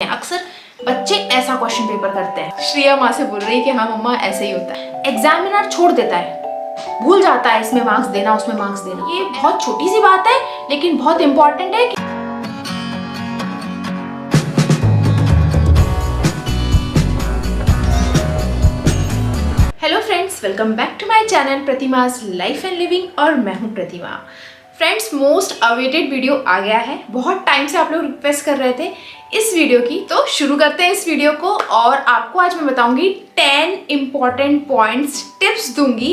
अक्सर बच्चे ऐसा क्वेश्चन पेपर करते हैं। श्रेया माँ से बोल रही है कि हाँ मम्मा ऐसे ही होता है। एग्जामिनर छोड़ देता है, भूल जाता है इसमें मार्क्स देना उसमें मार्क्स देना। ये बहुत छोटी सी बात है लेकिन बहुत इंपॉर्टेंट है। Hello friends, welcome back to my channel प्रतिमा's लाइफ एंड लिविंग और मैं हूँ Pratima. Friends, most awaited video आ गया है। बहुत टाइम से आप लोग रिक्वेस्ट कर रहे थे इस वीडियो की, तो शुरू करते हैं इस वीडियो को। और आपको आज मैं बताऊंगी 10 इंपॉर्टेंट पॉइंट्स, टिप्स दूंगी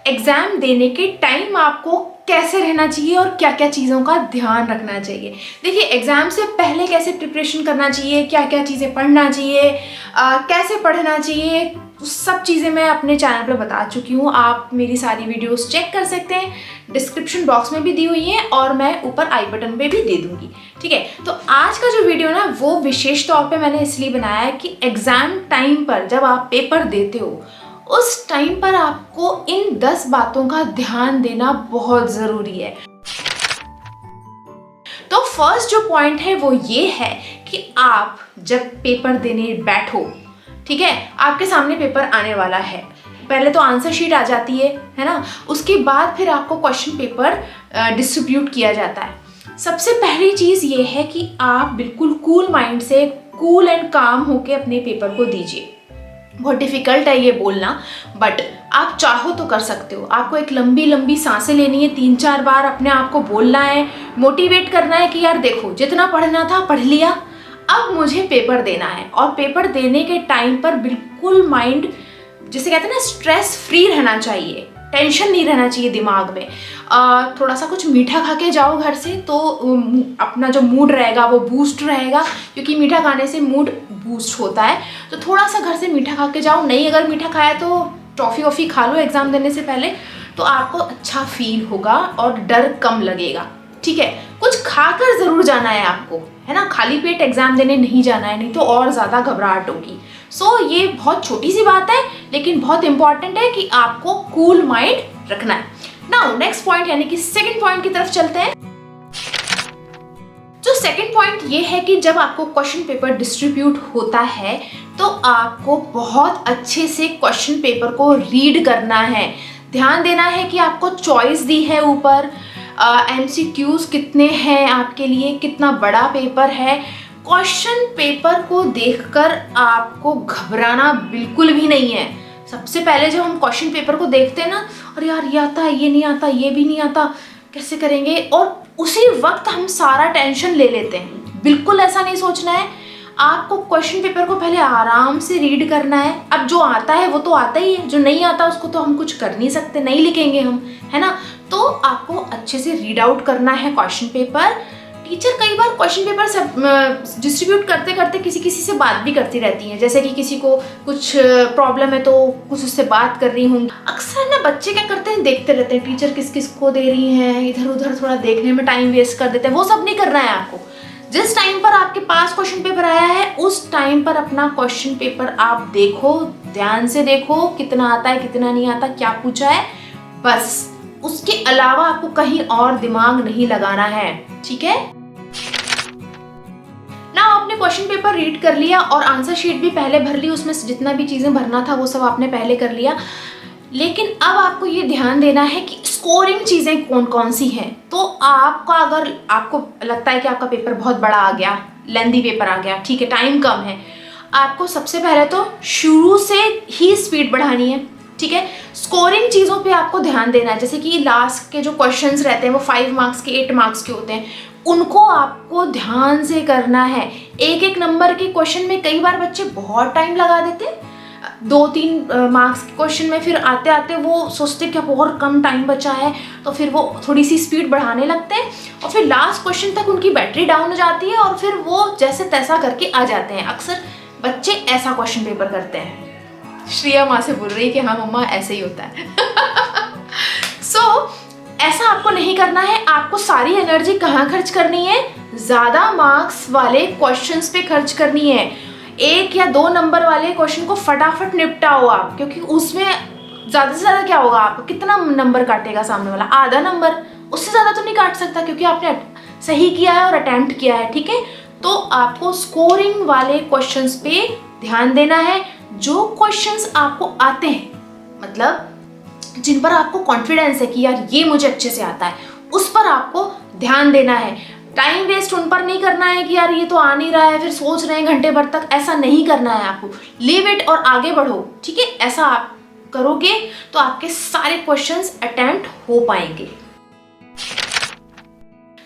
एग्जाम देने के टाइम आपको कैसे रहना चाहिए और क्या क्या चीज़ों का ध्यान रखना चाहिए। देखिए, एग्जाम से पहले कैसे प्रिपरेशन करना चाहिए, क्या क्या चीज़ें पढ़ना चाहिए, कैसे पढ़ना चाहिए, सब चीज़ें मैं अपने चैनल पर बता चुकी हूँ। आप मेरी सारी वीडियोस चेक कर सकते हैं, डिस्क्रिप्शन बॉक्स में भी दी हुई है और मैं ऊपर आई बटन पे भी दे दूँगी। ठीक है, तो आज का जो वीडियो ना वो विशेष तौर पे मैंने इसलिए बनाया है कि एग्ज़ाम टाइम पर जब आप पेपर देते हो उस टाइम पर आपको इन 10 बातों का ध्यान देना बहुत ज़रूरी है। तो फर्स्ट जो पॉइंट है वो ये है कि आप जब पेपर देने बैठो, ठीक है, आपके सामने पेपर आने वाला है, पहले तो आंसर शीट आ जाती है ना, उसके बाद फिर आपको क्वेश्चन पेपर डिस्ट्रीब्यूट किया जाता है। सबसे पहली चीज़ ये है कि आप बिल्कुल कूल माइंड से, कूल एंड काम होके अपने पेपर को दीजिए। बहुत डिफ़िकल्ट है ये बोलना, बट आप चाहो तो कर सकते हो। आपको एक लंबी लंबी सांसें लेनी है, 3-4 बार अपने आप को बोलना है, मोटिवेट करना है कि यार देखो, जितना पढ़ना था पढ़ लिया, अब मुझे पेपर देना है। और पेपर देने के टाइम पर बिल्कुल माइंड, जिसे कहते हैं ना, स्ट्रेस फ्री रहना चाहिए, टेंशन नहीं रहना चाहिए दिमाग में। थोड़ा सा कुछ मीठा खा के जाओ घर से तो अपना जो मूड रहेगा वो बूस्ट रहेगा, क्योंकि मीठा खाने से मूड बूस्ट होता है। तो थोड़ा सा घर से मीठा खा के जाओ, नहीं अगर मीठा खाया तो टॉफ़ी वॉफ़ी खा लो एग्ज़ाम देने से पहले, तो आपको अच्छा फील होगा और डर कम लगेगा। ठीक है, कुछ खाकर ज़रूर जाना है आपको, है ना, खाली पेट एग्ज़ाम देने नहीं जाना है, नहीं तो और ज़्यादा घबराहट होगी। सो ये बहुत छोटी सी बात है लेकिन बहुत इंपॉर्टेंट है कि आपको कूल माइंड रखना है। नाउ नेक्स्ट पॉइंट यानी कि सेकंड पॉइंट की तरफ चलते हैं। जो सेकंड पॉइंट ये है कि जब आपको क्वेश्चन पेपर डिस्ट्रीब्यूट होता है तो आपको बहुत अच्छे से क्वेश्चन पेपर को रीड करना है। ध्यान देना है कि आपको चॉइस दी है ऊपर, MCQs कितने हैं आपके लिए, कितना बड़ा पेपर है। क्वेश्चन पेपर को देखकर आपको घबराना बिल्कुल भी नहीं है। सबसे पहले जब हम क्वेश्चन पेपर को देखते हैं ना, अरे यार ये आता है, ये नहीं आता, ये भी नहीं आता, कैसे करेंगे, और उसी वक्त हम सारा टेंशन ले लेते हैं। बिल्कुल ऐसा नहीं सोचना है। आपको क्वेश्चन पेपर को पहले आराम से रीड करना है। अब जो आता है वो तो आता ही है, जो नहीं आता उसको तो हम कुछ कर नहीं सकते, नहीं लिखेंगे हम, है ना। तो आपको अच्छे से रीड आउट करना है क्वेश्चन पेपर। टीचर कई बार क्वेश्चन पेपर सब डिस्ट्रीब्यूट करते करते किसी से बात भी करती रहती हैं, जैसे कि किसी को कुछ प्रॉब्लम है तो कुछ उससे बात कर रही होंगी। अक्सर ना बच्चे क्या करते हैं, देखते रहते हैं टीचर किस किस को दे रही हैं, इधर उधर थोड़ा देखने में टाइम वेस्ट कर देते हैं। वो सब नहीं करना है आपको। जिस टाइम पर आपके पास क्वेश्चन पेपर आया है उस टाइम पर अपना क्वेश्चन पेपर आप देखो, ध्यान से देखो, कितना आता है कितना नहीं आता, क्या पूछा है, बस। उसके अलावा आपको कहीं और दिमाग नहीं लगाना है। ठीक है ना, आपने क्वेश्चन पेपर रीड कर लिया और आंसर शीट भी पहले भर ली, उसमें जितना भी चीज़ें भरना था वो सब आपने पहले कर लिया। लेकिन अब आपको ये ध्यान देना है कि स्कोरिंग चीज़ें कौन कौन सी हैं। तो आपका, अगर आपको लगता है कि आपका पेपर बहुत बड़ा आ गया, लेंदी पेपर आ गया, ठीक है, टाइम कम है, आपको सबसे पहले तो शुरू से ही स्पीड बढ़ानी है। ठीक है, स्कोरिंग चीज़ों पे आपको ध्यान देना है। जैसे कि लास्ट के जो क्वेश्चंस रहते हैं वो 5 मार्क्स के, 8 मार्क्स के होते हैं, उनको आपको ध्यान से करना है। एक एक नंबर के क्वेश्चन में कई बार बच्चे बहुत टाइम लगा देते हैं, 2-3 मार्क्स के क्वेश्चन में फिर आते आते वो सोचते कि अब और कम टाइम बचा है, तो फिर वो थोड़ी सी स्पीड बढ़ाने लगते हैं और फिर लास्ट क्वेश्चन तक उनकी बैटरी डाउन हो जाती है और फिर वो जैसे तैसा करके आ जाते हैं। अक्सर बच्चे ऐसा क्वेश्चन पेपर करते हैं। श्रेया माँ से बोल रही है कि हाँ मम्मा ऐसे ही होता है। ऐसा आपको नहीं करना है। आपको सारी एनर्जी कहाँ खर्च करनी है, ज़्यादा मार्क्स वाले क्वेश्चंस पे खर्च करनी है। 1 या 2 नंबर वाले क्वेश्चन को फटाफट निपटाओ आप, क्योंकि उसमें ज़्यादा से ज़्यादा क्या होगा, आपको कितना नंबर काटेगा सामने वाला, आधा नंबर, उससे ज़्यादा तो नहीं काट सकता क्योंकि आपने सही किया है और अटेम्प्ट किया है। ठीक है, तो आपको स्कोरिंग वाले क्वेश्चंस पे ध्यान देना है। जो क्वेश्चंस आपको आते हैं, मतलब जिन पर आपको कॉन्फिडेंस है कि यार ये मुझे अच्छे से आता है, उस पर आपको ध्यान देना है। टाइम वेस्ट उन पर नहीं करना है कि यार ये तो आ नहीं रहा है, फिर सोच रहे हैं घंटे भर तक, ऐसा नहीं करना है आपको। लीव इट और आगे बढ़ो, ठीक है। ऐसा आप करोगे तो आपके सारे क्वेश्चंस अटेम्प्ट हो पाएंगे।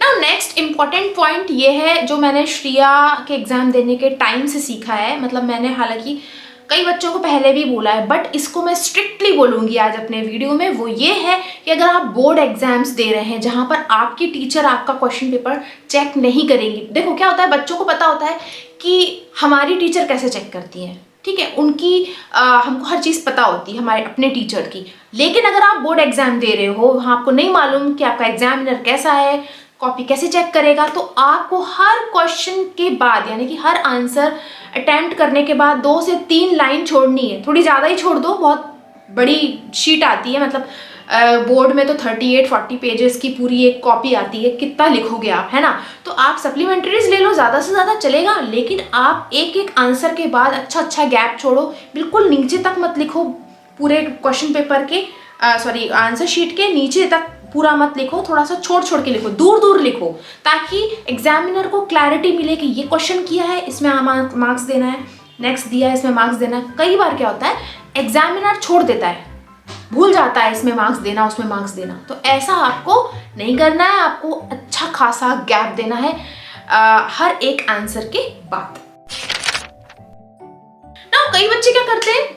नाउ नेक्स्ट इंपॉर्टेंट पॉइंट ये है जो मैंने श्रिया के एग्जाम देने के टाइम से सीखा है। मतलब मैंने हालांकि कई बच्चों को पहले भी बोला है, बट इसको मैं स्ट्रिक्टली बोलूंगी आज अपने वीडियो में। वो ये है कि अगर आप बोर्ड एग्जाम्स दे रहे हैं जहां पर आपकी टीचर आपका क्वेश्चन पेपर चेक नहीं करेंगी। देखो क्या होता है, बच्चों को पता होता है कि हमारी टीचर कैसे चेक करती है, ठीक है, उनकी हमको हर चीज़ पता होती है हमारे अपने टीचर की। लेकिन अगर आप बोर्ड एग्जाम दे रहे हो, वहाँ आपको नहीं मालूम कि आपका एग्जामिनर कैसा है, कॉपी कैसे चेक करेगा, तो आपको हर क्वेश्चन के बाद यानी कि हर आंसर अटेम्प्ट करने के बाद 2 से 3 लाइन छोड़नी है। थोड़ी ज़्यादा ही छोड़ दो, बहुत बड़ी शीट आती है, मतलब बोर्ड में तो 38-40 पेजेस की पूरी एक कॉपी आती है, कितना लिखोगे आप, है ना। तो आप सप्लीमेंट्रीज ले लो, ज़्यादा से ज़्यादा चलेगा, लेकिन आप एक एक आंसर के बाद अच्छा गैप छोड़ो। बिल्कुल नीचे तक मत लिखो, पूरे क्वेश्चन पेपर के आंसर शीट के नीचे तक पूरा मत लिखो, थोड़ा सा छोड़ के लिखो, दूर लिखो, ताकि एग्जामिनर को क्लैरिटी मिले कि ये क्वेश्चन किया है, इसमें मार्क्स देना है, नेक्स्ट दिया है, इसमें मार्क्स देना है। कई बार क्या होता है, एग्जामिनर छोड़ देता है, भूल जाता है इसमें मार्क्स देना, उसमें मार्क्स देना। तो ऐसा आपको नहीं करना है, आपको अच्छा खासा गैप देना है हर एक आंसर के बाद। ना कई बच्चे क्या करते हैं,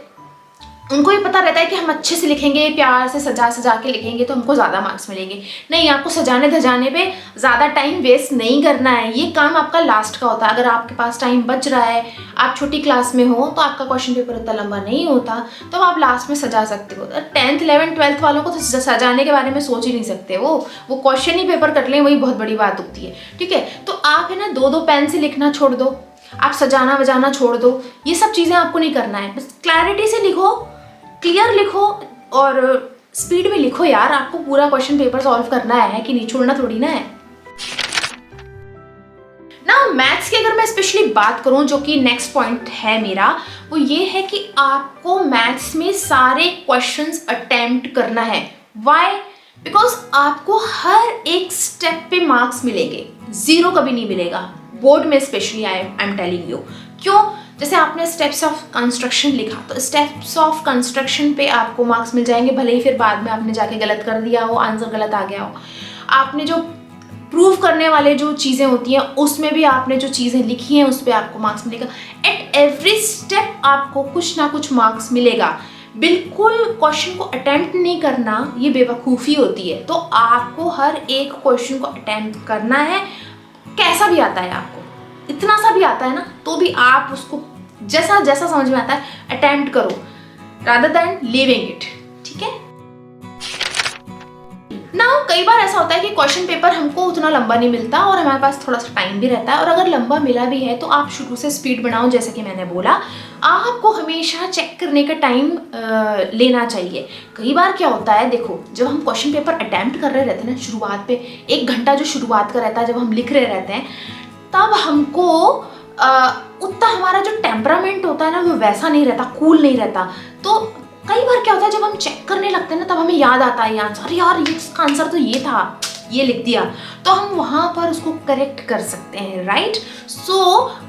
उनको ये पता रहता है कि हम अच्छे से लिखेंगे, प्यार से सजा के लिखेंगे तो हमको ज़्यादा मार्क्स मिलेंगे। नहीं, आपको सजाने धजाने पे ज़्यादा टाइम वेस्ट नहीं करना है, ये काम आपका लास्ट का होता है। अगर आपके पास टाइम बच रहा है, आप छोटी क्लास में हो, तो आपका क्वेश्चन पेपर इतना लंबा नहीं होता, तो आप लास्ट में सजा सकते हो। 10th 11th 12th वालों को तो सजाने के बारे में सोच ही नहीं सकते, वो क्वेश्चन ही पेपर कर लें, वही बहुत बड़ी बात होती है, ठीक है। तो आप है ना 2-2 पेन से लिखना छोड़ दो, आप सजाना वजाना छोड़ दो, ये सब चीज़ें आपको नहीं करना है। बस क्लैरिटी से लिखो, क्लियर लिखो और स्पीड में लिखो यार। आपको पूरा क्वेश्चन पेपर सॉल्व करना है कि नहीं, छोड़ना थोड़ी ना है ना। मैथ्स की अगर मैं स्पेशली बात करूं, जो कि नेक्स्ट पॉइंट है मेरा, वो ये है कि आपको मैथ्स में सारे क्वेश्चंस अटेम्प्ट करना है। व्हाई? बिकॉज आपको हर एक स्टेप पे मार्क्स मिलेंगे, 0 कभी नहीं मिलेगा बोर्ड में, specially I am telling you. क्यों? जैसे आपने स्टेप्स ऑफ कंस्ट्रक्शन लिखा, तो स्टेप्स ऑफ कंस्ट्रक्शन पे आपको मार्क्स मिल जाएंगे, भले ही फिर बाद में आपने जाके गलत कर दिया हो, आंसर गलत आ गया हो। आपने जो प्रूव करने वाले जो चीज़ें होती हैं, उसमें भी आपने जो चीज़ें लिखी हैं उस पर आपको मार्क्स मिलेगा। एट एवरी स्टेप आपको कुछ ना कुछ मार्क्स मिलेगा। बिल्कुल क्वेश्चन को अटेम्प्ट नहीं करना, ये बेवकूफ़ी होती है। तो आपको हर एक क्वेश्चन को अटेम्प्ट करना है, कैसा भी आता है आपको, इतना सा भी आता है ना, तो भी आप उसको जैसा समझ में आता है अटेम्प्ट करो, रादर देन लीविंग इट, ठीक है ना। कई बार ऐसा होता है कि क्वेश्चन पेपर हमको उतना लंबा नहीं मिलता और हमारे पास थोड़ा सा टाइम भी रहता है, और अगर लंबा मिला भी है तो आप शुरू से स्पीड बनाओ। जैसे कि मैंने बोला, आपको हमेशा चेक करने का टाइम लेना चाहिए। कई बार क्या होता है, देखो जब हम क्वेश्चन पेपर अटेम्प्ट कर रहे रहते हैं ना, शुरुआत पे 1 घंटा जो शुरुआत का रहता है, जब हम लिख रहे रहते हैं, तब हमको उतना हमारा जो टेम्परामेंट होता है ना, वो वैसा नहीं रहता, कूल नहीं रहता। तो कई बार क्या होता है, जब हम चेक करने लगते हैं ना, तब हमें याद आता है ये आंसर, अरे यार ये इसका आंसर तो ये था, ये लिख दिया, तो हम वहाँ पर उसको करेक्ट कर सकते हैं, राइट। सो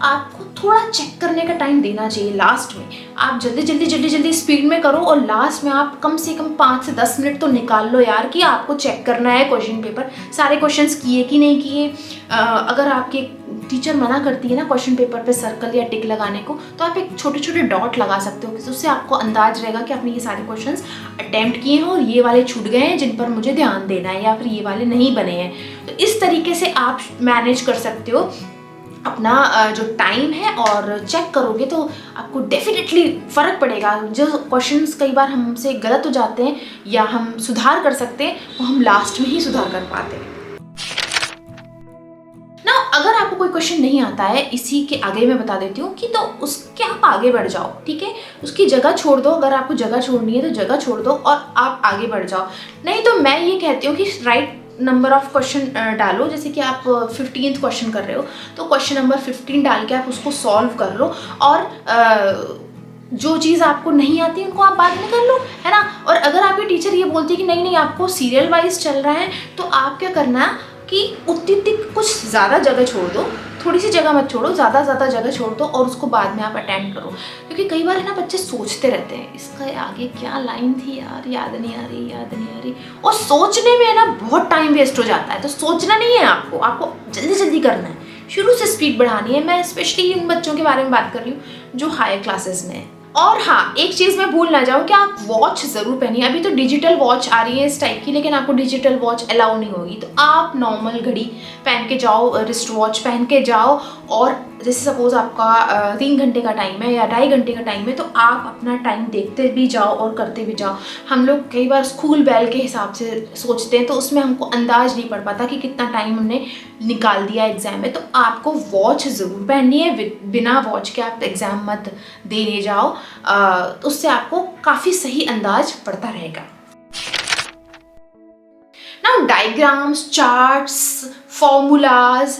आपको थोड़ा चेक करने का टाइम देना चाहिए लास्ट में। आप जल्दी स्पीड में करो, और लास्ट में आप कम से कम 5 से 10 मिनट तो निकाल लो यार, कि आपको चेक करना है क्वेश्चन पेपर, सारे क्वेश्चंस किए कि नहीं किए। अगर आपके टीचर मना करती है ना क्वेश्चन पेपर पे सर्कल या टिक लगाने को, तो आप एक छोटे डॉट लगा सकते हो, उससे आपको अंदाज रहेगा कि आपने ये सारे क्वेश्चंस अटेम्प्ट किए हैं और ये वाले छूट गए हैं जिन पर मुझे ध्यान देना है, या फिर ये वाले नहीं बने हैं। तो इस तरीके से आप मैनेज कर सकते हो अपना जो टाइम है, और चेक करोगे तो आपको डेफिनेटली फ़र्क पड़ेगा। जो क्वेश्चंस कई बार हमसे गलत हो जाते हैं या हम सुधार कर सकते हैं, वो हम लास्ट में ही सुधार कर पाते हैं ना। अगर आपको कोई क्वेश्चन नहीं आता है, इसी के आगे मैं बता देती हूँ कि तो उसके आप आगे बढ़ जाओ, ठीक है, उसकी जगह छोड़ दो। अगर आपको जगह छोड़नी है तो जगह छोड़ दो और आप आगे बढ़ जाओ। नहीं तो मैं ये कहती हूँ कि राइट नंबर ऑफ क्वेश्चन डालो, जैसे कि आप 15th क्वेश्चन कर रहे हो तो क्वेश्चन नंबर 15 डाल के आप उसको सॉल्व कर लो, और जो चीज़ आपको नहीं आती उनको आप बाद में कर लो, है ना। और अगर आपकी टीचर ये बोलती है कि नहीं नहीं आपको सीरियल वाइज चल रहा है, तो आप क्या करना है कि उतनी कुछ ज़्यादा जगह छोड़ दो, थोड़ी सी जगह मत छोड़ो, ज़्यादा जगह छोड़ दो और उसको बाद में आप अटेम्प्ट करो। क्योंकि कई बार है ना बच्चे सोचते रहते हैं इसका आगे क्या लाइन थी यार, याद नहीं आ रही, और सोचने में ना बहुत टाइम वेस्ट हो जाता है। तो सोचना नहीं है आपको जल्दी करना है, शुरू से स्पीड बढ़ानी है। मैं स्पेशली उन बच्चों के बारे में बात कर रही हूँ जो हायर क्लासेस में है। और हाँ, एक चीज़ मैं भूल ना जाऊँ कि आप वॉच ज़रूर पहनिए। अभी तो डिजिटल वॉच आ रही है इस टाइप की, लेकिन आपको डिजिटल वॉच अलाउ नहीं होगी, तो आप नॉर्मल घड़ी पहन के जाओ, रिस्ट वॉच पहन के जाओ। और जैसे सपोज आपका 3 घंटे का टाइम है या 2.5 घंटे का टाइम है, तो आप अपना टाइम देखते भी जाओ और करते भी जाओ। हम लोग कई बार स्कूल बैल के हिसाब से सोचते हैं, तो उसमें हमको अंदाज नहीं पड़ पाता कि कितना टाइम हमने निकाल दिया एग्ज़ाम में। तो आपको वॉच ज़रूर पहननी है, बिना वॉच के आप एग्ज़ाम मत देने जाओ, तो उससे आपको काफ़ी सही अंदाज पड़ता रहेगा। नाउ डायग्राम्स, चार्ट्स, फॉर्मूलाज,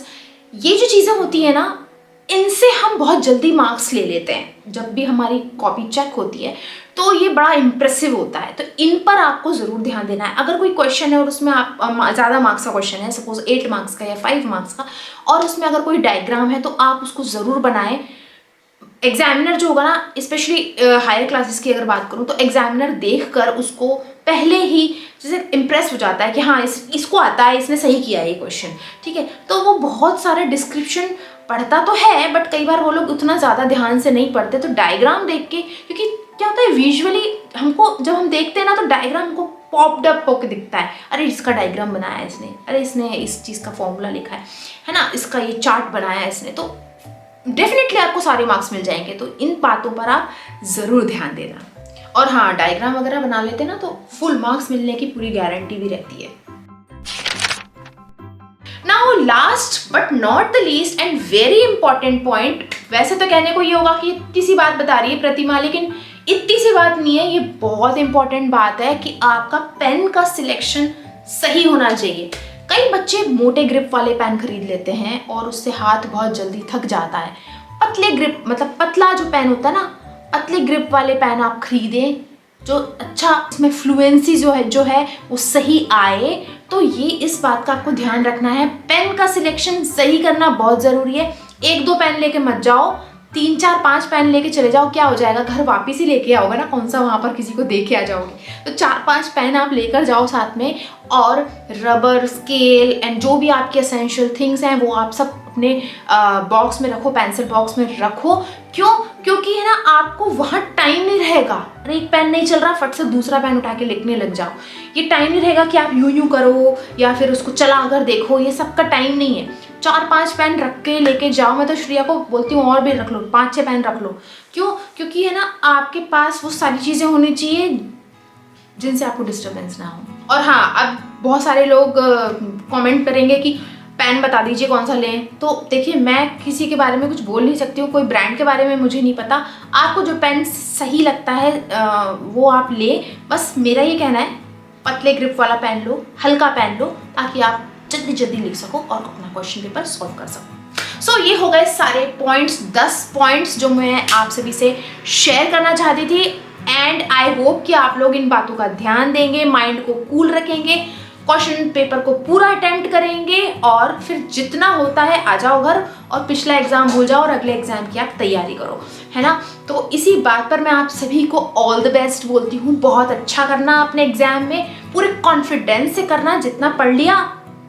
ये जो चीज़ें होती है ना, इनसे हम बहुत जल्दी मार्क्स ले लेते हैं। जब भी हमारी कॉपी चेक होती है तो ये बड़ा इम्प्रेसिव होता है, तो इन पर आपको ज़रूर ध्यान देना है। अगर कोई क्वेश्चन है और उसमें आप ज़्यादा मार्क्स का क्वेश्चन है, सपोज 8 मार्क्स का या 5 मार्क्स का, और उसमें अगर कोई डायग्राम है तो आप उसको ज़रूर बनाएं। एग्जामिनर जो होगा ना, स्पेशली हायर क्लासेस की अगर बात करूँ, तो एग्जामिनर देखकर उसको पहले ही जैसे इम्प्रेस हो जाता है कि हाँ इसको आता है, इसने सही किया ये क्वेश्चन, ठीक है। तो वो बहुत सारे डिस्क्रिप्शन पढ़ता तो है, बट कई बार वो लोग उतना ज़्यादा ध्यान से नहीं पढ़ते। तो डायग्राम देख के, क्योंकि क्या होता है विजुअली हमको जब हम देखते हैं ना, तो डायग्राम हमको पॉप्ड अप होकर दिखता है, अरे इसका डायग्राम बनाया है इसने, अरे इसने इस चीज़ का फॉर्मूला लिखा है ना, इसका ये चार्ट बनाया है इसने, तो डेफिनेटली आपको सारे मार्क्स मिल जाएंगे। तो इन बातों पर आप ज़रूर ध्यान देना। और हाँ, डायग्राम वगैरह बना लेते हैं ना, तो फुल मार्क्स मिलने की पूरी गारंटी भी रहती है। Now last but not the least and very important point, वैसे तो कहने को ये होगा कि इतनी सी बात बता रही है प्रतिमा, लेकिन इतनी सी बात नहीं है, ये बहुत इंपॉर्टेंट बात है कि आपका पेन का सिलेक्शन सही होना चाहिए। कई बच्चे मोटे ग्रिप वाले पेन खरीद लेते हैं और उससे हाथ बहुत जल्दी थक जाता है। पतले ग्रिप, मतलब पतला जो पेन होता है ना, पतले ग्रिप वाले पेन आप खरीदें, जो अच्छा इसमें फ्लुएंसी जो है वो सही आए। तो ये इस बात का आपको ध्यान रखना है, पेन का सिलेक्शन सही करना बहुत ज़रूरी है। 1-2 पेन लेके मत जाओ, 3-4-5 पेन लेके चले जाओ, क्या हो जाएगा, घर वापस ही लेके आओगे ना, कौन सा वहाँ पर किसी को दे के आ जाओगे। तो 4-5 पेन आप लेकर जाओ साथ में, और रबर, स्केल एंड जो भी आपके एसेंशियल थिंग्स हैं वो आप सब अपने बॉक्स में रखो, पेंसिल बॉक्स में रखो। क्यों? क्योंकि है ना आपको वहाँ टाइम नहीं रहेगा। अरे एक पेन नहीं चल रहा, फट से दूसरा पेन उठा के लिखने लग जाओ, ये टाइम नहीं रहेगा कि आप यूं करो या फिर उसको चला कर देखो, ये सब का टाइम नहीं है। 4-5 पेन रख के लेके जाओ। मैं तो श्रेया को बोलती हूँ और भी रख लो, 5-6 पेन रख लो। क्यों? क्योंकि है ना आपके पास वो सारी चीज़ें होनी चाहिए जिनसे आपको डिस्टर्बेंस ना हो। और हाँ, अब बहुत सारे लोग कमेंट करेंगे कि पेन बता दीजिए कौन सा लें। तो देखिए, मैं किसी के बारे में कुछ बोल नहीं सकती हूँ, कोई ब्रांड के बारे में मुझे नहीं पता। आपको जो पेन सही लगता है वो आप ले। बस मेरा ये कहना है, पतले ग्रिप वाला पेन लो, हल्का पेन लो, ताकि आप जल्दी लिख सको और अपना क्वेश्चन पेपर सॉल्व कर सको। सो ये हो गए सारे पॉइंट्स, 10 पॉइंट्स जो मैं आप सभी से शेयर करना चाहती थी। एंड आई होप कि आप लोग इन बातों का ध्यान देंगे, माइंड को कूल रखेंगे, क्वेश्चन पेपर को पूरा अटेम्प्ट करेंगे, और फिर जितना होता है आ जाओ घर और पिछला एग्जाम भूल जाओ और अगले एग्जाम की आप तैयारी करो, है ना। तो इसी बात पर मैं आप सभी को ऑल द बेस्ट बोलती हूँ। बहुत अच्छा करना अपने एग्जाम में, पूरे कॉन्फिडेंस से करना, जितना पढ़ लिया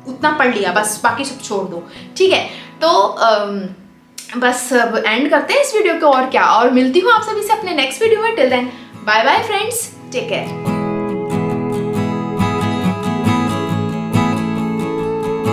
उतना पढ़ लिया, बस बाकी सब छोड़ दो, ठीक है। तो बस अब एंड करते हैं इस वीडियो को, और क्या, और मिलती हूँ आप सभी से अपने नेक्स्ट वीडियो में। Till then bye bye friends, take care.